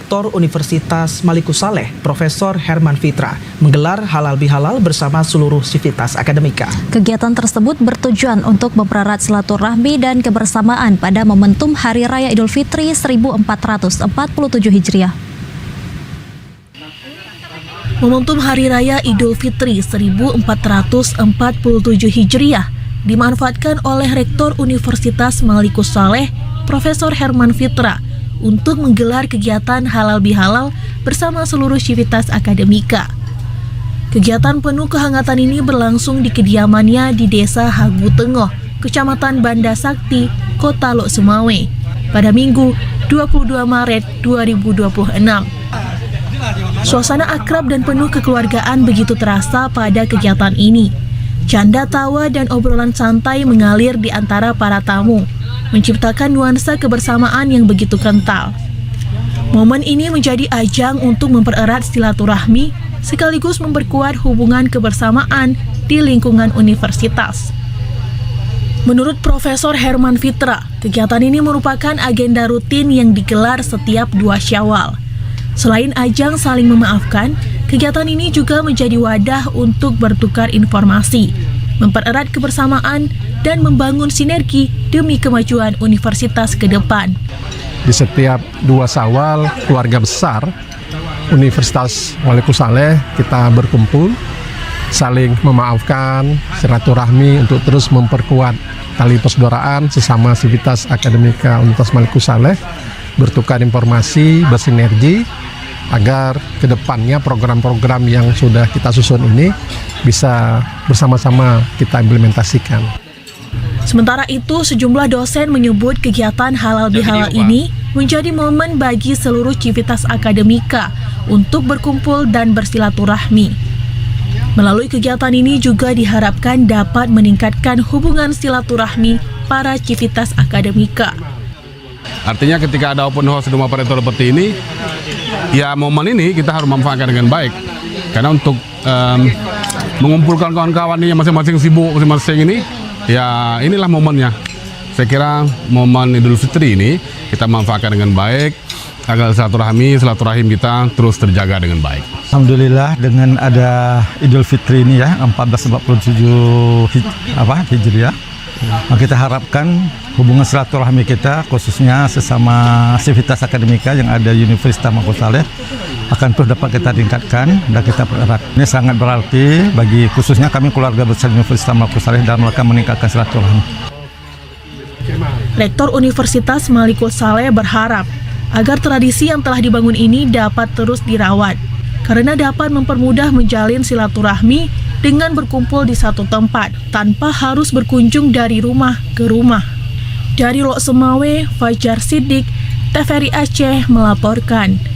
Rektor Universitas Malikus Saleh, Profesor Herman Fitra, menggelar halal bihalal bersama seluruh sivitas akademika. Kegiatan tersebut bertujuan untuk mempererat silaturahmi dan kebersamaan pada momentum Hari Raya Idul Fitri 1447 Hijriah. Momentum Hari Raya Idul Fitri 1447 Hijriah dimanfaatkan oleh Rektor Universitas Malikus Saleh, Profesor Herman Fitra, untuk menggelar kegiatan halal bihalal bersama seluruh sivitas akademika. Kegiatan penuh kehangatan ini berlangsung di kediamannya di Desa Hagu Tengoh, Kecamatan Banda Sakti, Kota Lok Sumawe, pada Minggu 22 Maret 2026. Suasana akrab dan penuh kekeluargaan begitu terasa pada kegiatan ini. Canda tawa dan obrolan santai mengalir di antara para tamu, menciptakan nuansa kebersamaan yang begitu kental. Momen ini menjadi ajang untuk mempererat silaturahmi sekaligus memperkuat hubungan kebersamaan di lingkungan universitas. Menurut Profesor Herman Fitra, kegiatan ini merupakan agenda rutin yang digelar setiap 2 Syawal. Selain ajang saling memaafkan, kegiatan ini juga menjadi wadah untuk bertukar informasi, mempererat kebersamaan, dan membangun sinergi demi kemajuan universitas ke depan. Di setiap 2 Syawal, keluarga besar Universitas Malikus Saleh kita berkumpul, saling memaafkan, silaturahmi untuk terus memperkuat tali persaudaraan sesama sivitas akademika Universitas Malikus Saleh, bertukar informasi, bersinergi, agar kedepannya program-program yang sudah kita susun ini bisa bersama-sama kita implementasikan. Sementara itu, sejumlah dosen menyebut kegiatan halal bihalal ini menjadi momen bagi seluruh civitas akademika untuk berkumpul dan bersilaturahmi. Melalui kegiatan ini juga diharapkan dapat meningkatkan hubungan silaturahmi para civitas akademika. Artinya ketika ada open house di rumah Pak Rektor seperti ini, ya momen ini kita harus manfaatkan dengan baik. Karena untuk mengumpulkan kawan-kawan yang masing-masing sibuk masing-masing ini, ya inilah momennya. Saya kira momen Idul Fitri ini kita manfaatkan dengan baik agar silaturahim kita terus terjaga dengan baik. Alhamdulillah dengan ada Idul Fitri ini ya 1447 Hijriah, kita harapkan hubungan silaturahmi kita khususnya sesama sivitas akademika yang ada di Universitas Malikus Saleh akan terus dapat kita tingkatkan dan kita pererat. Ini sangat berarti bagi khususnya kami keluarga besar Universitas Malikus Saleh dalam rangka meningkatkan silaturahmi. Rektor Universitas Malikus Saleh berharap agar tradisi yang telah dibangun ini dapat terus dirawat karena dapat mempermudah menjalin silaturahmi dengan berkumpul di satu tempat tanpa harus berkunjung dari rumah ke rumah. Dari Lok Sumawe, Fajar Siddiq, TVRI Aceh melaporkan.